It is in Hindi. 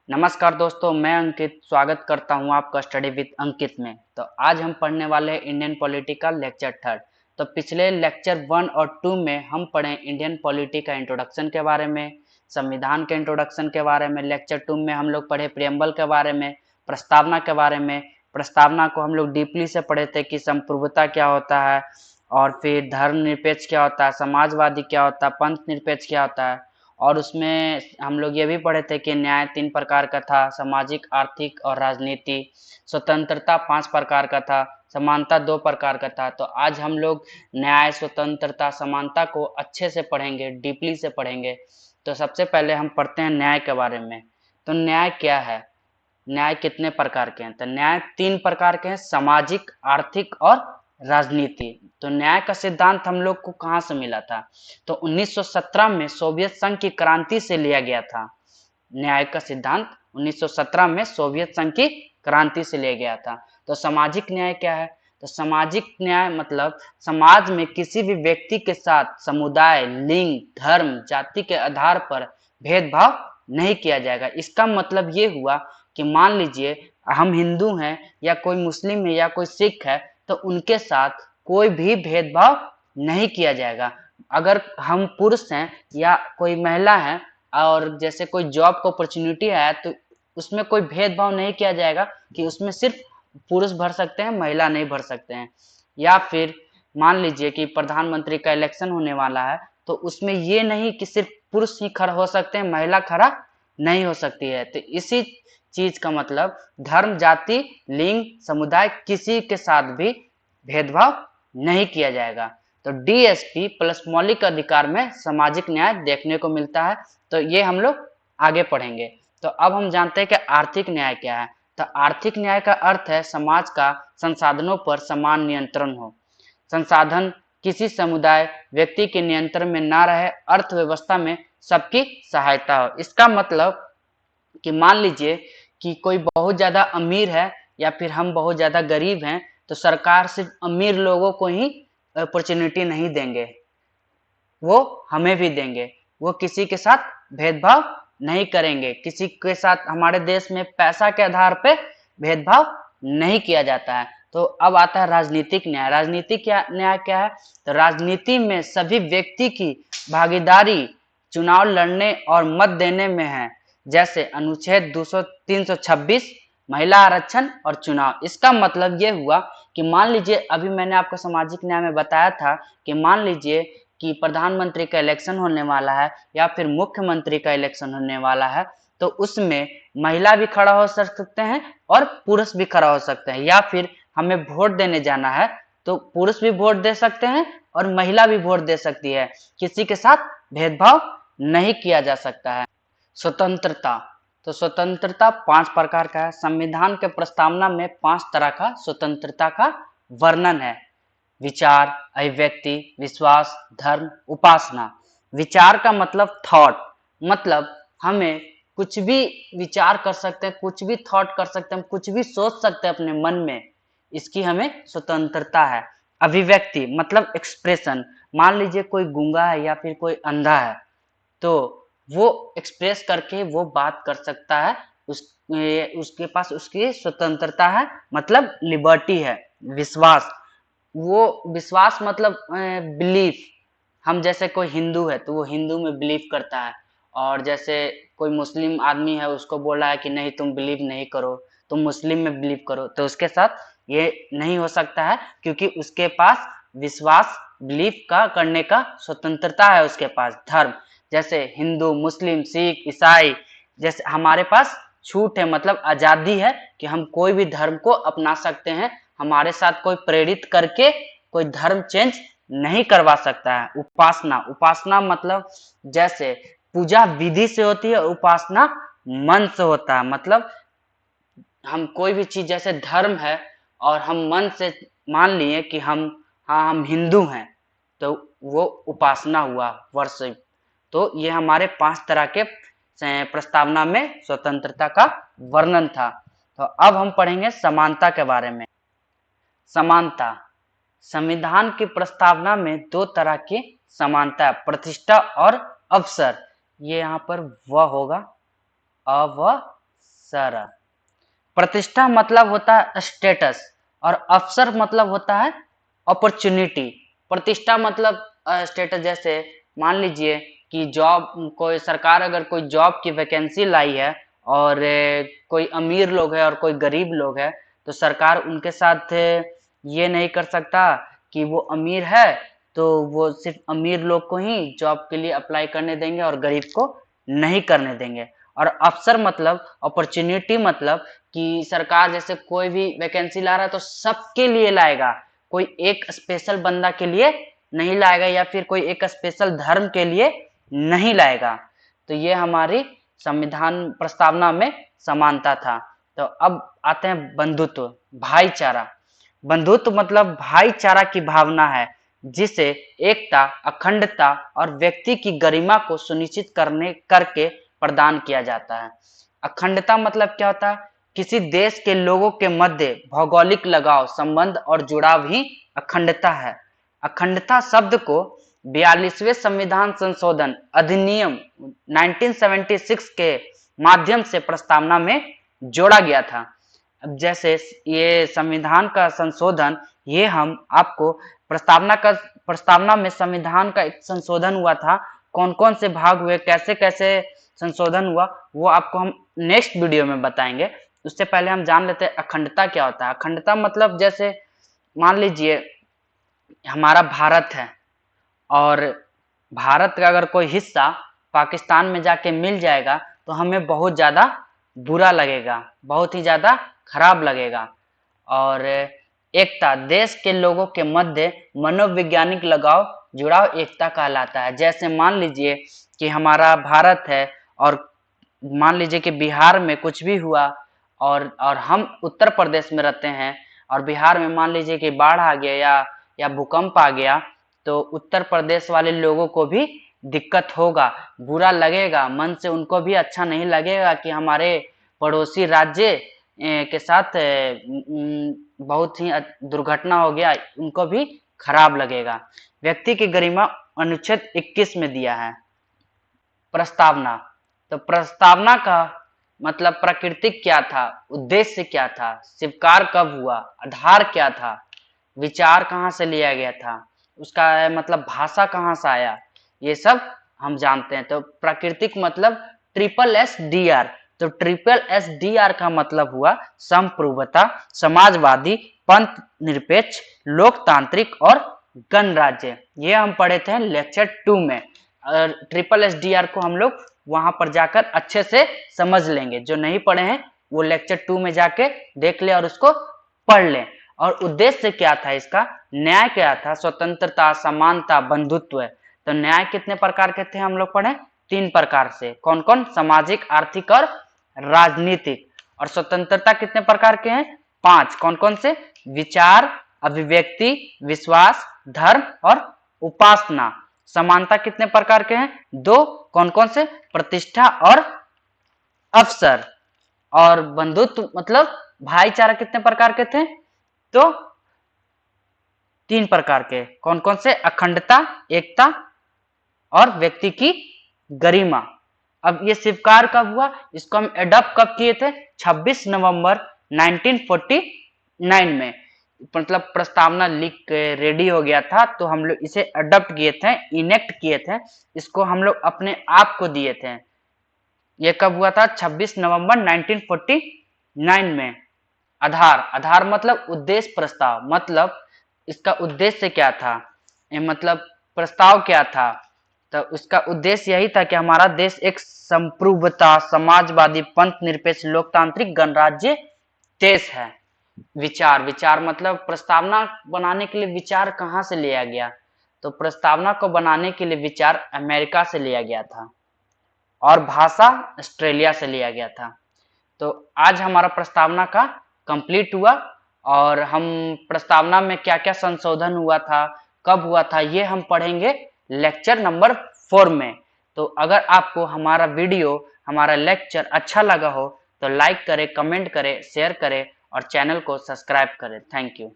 नमस्कार दोस्तों, मैं अंकित स्वागत करता हूं आपका स्टडी विद अंकित में। तो आज हम पढ़ने वाले हैं इंडियन पॉलिटी का लेक्चर थर्ड। तो पिछले लेक्चर 1 और 2 में हम पढ़े इंडियन पॉलिटी का इंट्रोडक्शन के बारे में, संविधान के इंट्रोडक्शन के बारे में। लेक्चर 2 में हम लोग पढ़े प्रियम्बल के बारे में, प्रस्तावना के बारे में। प्रस्तावना को हम लोग डीपली से पढ़े थे कि संप्रभुता क्या होता है, और फिर धर्मनिरपेक्ष क्या होता है, समाजवादी क्या होता है, पंथ निरपेक्ष क्या होता है। और उसमें हम लोग ये भी पढ़े थे कि न्याय 3 प्रकार का था, सामाजिक, आर्थिक और राजनीति। स्वतंत्रता 5 प्रकार का था, समानता 2 प्रकार का था। तो आज हम लोग न्याय, स्वतंत्रता, समानता को अच्छे से पढ़ेंगे, डीपली से पढ़ेंगे। तो सबसे पहले हम पढ़ते हैं न्याय के बारे में। तो न्याय क्या है, न्याय कितने प्रकार के हैं? तो न्याय 3 प्रकार के हैं, सामाजिक, आर्थिक और राजनीति। तो न्याय का सिद्धांत हम लोग को कहाँ से मिला था? तो 1917 में सोवियत संघ की क्रांति से लिया गया था। न्याय का सिद्धांत 1917 में सोवियत संघ की क्रांति से लिया गया था। तो सामाजिक न्याय क्या है? तो सामाजिक न्याय मतलब समाज में किसी भी व्यक्ति के साथ समुदाय, लिंग, धर्म, जाति के आधार पर भेदभाव नहीं किया जाएगा। इसका मतलब ये हुआ कि मान लीजिए हम हिंदू हैं या कोई मुस्लिम है या कोई सिख है, तो उनके साथ कोई भी भेदभाव नहीं किया जाएगा। अगर हम पुरुष हैं या कोई महिला है और जैसे कोई जॉब को अपॉर्चुनिटी है, तो उसमें कोई भेदभाव नहीं किया जाएगा कि उसमें सिर्फ पुरुष भर सकते हैं, महिला नहीं भर सकते हैं। या फिर मान लीजिए कि प्रधानमंत्री का इलेक्शन होने वाला है, तो उसमें ये नहीं कि सिर्फ पुरुष ही खड़ा हो सकते हैं, महिला खड़ा नहीं हो सकती है। तो इसी चीज का मतलब धर्म, जाति, लिंग, समुदाय किसी के साथ भी भेदभाव नहीं किया जाएगा। तो डीएसपी प्लस मौलिक अधिकार में सामाजिक न्याय देखने को मिलता है। तो ये हम लोग आगे पढ़ेंगे। तो अब हम जानते हैं कि आर्थिक न्याय क्या है। तो आर्थिक न्याय का अर्थ है समाज का संसाधनों पर समान नियंत्रण हो। संसाधन किसी समुदाय, व्यक्ति के नियंत्रण में ना रहे, अर्थव्यवस्था में सबकी सहायता हो। इसका मतलब कि मान लीजिए कि कोई बहुत ज्यादा अमीर है या फिर हम बहुत ज्यादा गरीब हैं, तो सरकार सिर्फ अमीर लोगों को ही अपॉर्चुनिटी नहीं देंगे, वो हमें भी देंगे। वो किसी के साथ भेदभाव नहीं करेंगे। किसी के साथ हमारे देश में पैसा के आधार पे भेदभाव नहीं किया जाता है। तो अब आता है राजनीतिक न्याय। राजनीतिक न्याय क्या है? तो राजनीति में सभी व्यक्ति की भागीदारी चुनाव लड़ने और मत देने में है। जैसे अनुच्छेद 326, महिला आरक्षण और चुनाव। इसका मतलब ये हुआ कि मान लीजिए, अभी मैंने आपको सामाजिक न्याय में बताया था कि मान लीजिए कि प्रधानमंत्री का इलेक्शन होने वाला है या फिर मुख्यमंत्री का इलेक्शन होने वाला है, तो उसमें महिला भी खड़ा हो सकते हैं और पुरुष भी खड़ा हो सकते हैं। या फिर हमें वोट देने जाना है, तो पुरुष भी वोट दे सकते हैं और महिला भी वोट दे सकती है। किसी के साथ भेदभाव नहीं किया जा सकता है। स्वतंत्रता। तो स्वतंत्रता 5 प्रकार का है। संविधान के प्रस्तावना में 5 तरह का स्वतंत्रता का वर्णन है। विचार, अभिव्यक्ति, विश्वास, धर्म, उपासना। विचार का मतलब थॉट, मतलब हमें कुछ भी विचार कर सकते हैं, कुछ भी थॉट कर सकते हैं, कुछ भी सोच सकते हैं अपने मन में, इसकी हमें स्वतंत्रता है। अभिव्यक्ति मतलब एक्सप्रेशन। मान लीजिए कोई गूंगा है या फिर कोई अंधा है, तो वो एक्सप्रेस करके वो बात कर सकता है, उसके पास उसकी स्वतंत्रता है, मतलब लिबर्टी है। विश्वास, वो विश्वास मतलब बिलीफ। हम जैसे कोई हिंदू है तो वो हिंदू में बिलीव करता है, और जैसे कोई मुस्लिम आदमी है, उसको बोला है कि नहीं तुम बिलीव नहीं करो, तुम मुस्लिम में बिलीव करो, तो उसके साथ ये नहीं हो सकता है, क्योंकि उसके पास विश्वास, बिलीव का करने का स्वतंत्रता है उसके पास। धर्म, जैसे हिंदू, मुस्लिम, सिख, ईसाई, जैसे हमारे पास छूट है, मतलब आजादी है कि हम कोई भी धर्म को अपना सकते हैं। हमारे साथ कोई प्रेरित करके कोई धर्म चेंज नहीं करवा सकता है। उपासना, उपासना मतलब जैसे पूजा विधि से होती है, उपासना मन से होता है। मतलब हम कोई भी चीज, जैसे धर्म है और हम मन से मान लिए कि हम हिंदू हैं, तो वो उपासना हुआ वर्शिप। तो ये हमारे 5 तरह के प्रस्तावना में स्वतंत्रता का वर्णन था। तो अब हम पढ़ेंगे समानता के बारे में। समानता, संविधान की प्रस्तावना में 2 तरह की समानता है, प्रतिष्ठा और अवसर। ये यहाँ पर व होगा, अ व अफसर। प्रतिष्ठा मतलब होता है स्टेटस और अवसर मतलब होता है अपॉर्चुनिटी। प्रतिष्ठा मतलब स्टेटस, जैसे मान लीजिए कि जॉब, कोई सरकार अगर कोई जॉब की वैकेंसी लाई है और कोई अमीर लोग है और कोई गरीब लोग है, तो सरकार उनके साथ ये नहीं कर सकता कि वो अमीर है तो वो सिर्फ अमीर लोग को ही जॉब के लिए अप्लाई करने देंगे और गरीब को नहीं करने देंगे। और अवसर मतलब अपॉर्चुनिटी, मतलब कि सरकार जैसे कोई भी वैकेंसी ला रहा है तो सबके लिए लाएगा, कोई एक स्पेशल बंदा के लिए नहीं लाएगा या फिर कोई एक स्पेशल धर्म के लिए नहीं लाएगा। तो ये हमारी संविधान प्रस्तावना में समानता था। तो अब आते हैं बंधुत्व, भाईचारा। बंधुत्व मतलब भाईचारा की भावना है जिसे एकता, अखंडता और व्यक्ति की गरिमा को सुनिश्चित करके प्रदान किया जाता है। अखंडता मतलब क्या होता है? किसी देश के लोगों के मध्य भौगोलिक लगाव, संबंध और जुड़ाव ही अखंडता है। अखंडता शब्द को 42वें संविधान संशोधन अधिनियम 1976 के माध्यम से प्रस्तावना में जोड़ा गया था। अब जैसे ये संविधान का संशोधन, ये हम आपको प्रस्तावना में संविधान का एक संशोधन हुआ था, कौन कौन से भाग हुए, कैसे कैसे संशोधन हुआ, वो आपको हम नेक्स्ट वीडियो में बताएंगे। उससे पहले हम जान लेते हैं अखंडता क्या होता है। अखंडता मतलब जैसे मान लीजिए हमारा भारत है और भारत का अगर कोई हिस्सा पाकिस्तान में जाके मिल जाएगा तो हमें बहुत ज़्यादा बुरा लगेगा, बहुत ही ज़्यादा खराब लगेगा। और एकता, देश के लोगों के मध्य मनोवैज्ञानिक लगाव, जुड़ाव एकता कहलाता है। जैसे मान लीजिए कि हमारा भारत है और मान लीजिए कि बिहार में कुछ भी हुआ और हम उत्तर प्रदेश में रहते हैं और बिहार में मान लीजिए कि बाढ़ आ गया या भूकंप आ गया, तो उत्तर प्रदेश वाले लोगों को भी दिक्कत होगा, बुरा लगेगा, मन से उनको भी अच्छा नहीं लगेगा कि हमारे पड़ोसी राज्य के साथ बहुत ही दुर्घटना हो गया, उनको भी खराब लगेगा। व्यक्ति की गरिमा अनुच्छेद 21 में दिया है। प्रस्तावना, तो प्रस्तावना का मतलब प्राकृतिक क्या था, उद्देश्य क्या था, स्वीकार कब हुआ, आधार क्या था, विचार कहाँ से लिया गया था, उसका मतलब भाषा कहाँ से आया, ये सब हम जानते हैं। तो प्राकृतिक मतलब SSDR, तो SSDR का मतलब हुआ संप्रभुता, समाजवादी, पंथ निरपेक्ष, लोकतांत्रिक और गणराज्य। ये हम पढ़े थे लेक्चर 2 में। SSDR को हम लोग वहां पर जाकर अच्छे से समझ लेंगे, जो नहीं पढ़े हैं वो लेक्चर 2 में जाके देख ले और उसको पढ़ लें। और उद्देश्य क्या था इसका, न्याय क्या था, स्वतंत्रता, समानता, बंधुत्व। तो न्याय कितने प्रकार के थे हम लोग पढ़े, 3 प्रकार से। कौन कौन? सामाजिक, आर्थिक और राजनीतिक। और स्वतंत्रता कितने प्रकार के हैं? 5। कौन कौन से? विचार, अभिव्यक्ति, विश्वास, धर्म और उपासना। समानता कितने प्रकार के हैं? 2। कौन कौन से? प्रतिष्ठा और अवसर। और बंधुत्व मतलब भाईचारा कितने प्रकार के थे? तो 3 प्रकार के। कौन कौन से? अखंडता, एकता और व्यक्ति की गरिमा। अब ये स्वीकार कब हुआ, इसको हम एडॉप्ट कब किए थे? 26 नवंबर 1949 में। मतलब प्रस्तावना लिख के रेडी हो गया था तो हम लोग इसे अडॉप्ट किए थे, इनेक्ट किए थे, इसको हम लोग अपने आप को दिए थे। ये कब हुआ था? 26 नवंबर 1949 में। आधार मतलब उद्देश्य प्रस्ताव, मतलब इसका उद्देश्य क्या था, मतलब प्रस्ताव क्या था? तो उसका उद्देश्य यही था कि हमारा देश एक संप्रभुता, समाजवादी, पंथ निरपेक्ष, लोकतांत्रिक, गणराज्य देश है। विचार मतलब प्रस्तावना बनाने के लिए विचार कहाँ से लिया गया? तो प्रस्तावना को बनाने के लिए विचार अमेरिका से लिया गया था और भाषा ऑस्ट्रेलिया से लिया गया था। तो आज हमारा प्रस्तावना का कंप्लीट हुआ और हम प्रस्तावना में क्या क्या संशोधन हुआ था, कब हुआ था, ये हम पढ़ेंगे लेक्चर नंबर 4 में। तो अगर आपको हमारा वीडियो, हमारा लेक्चर अच्छा लगा हो तो लाइक करें, कमेंट करें, शेयर करें और चैनल को सब्सक्राइब करें। Thank you.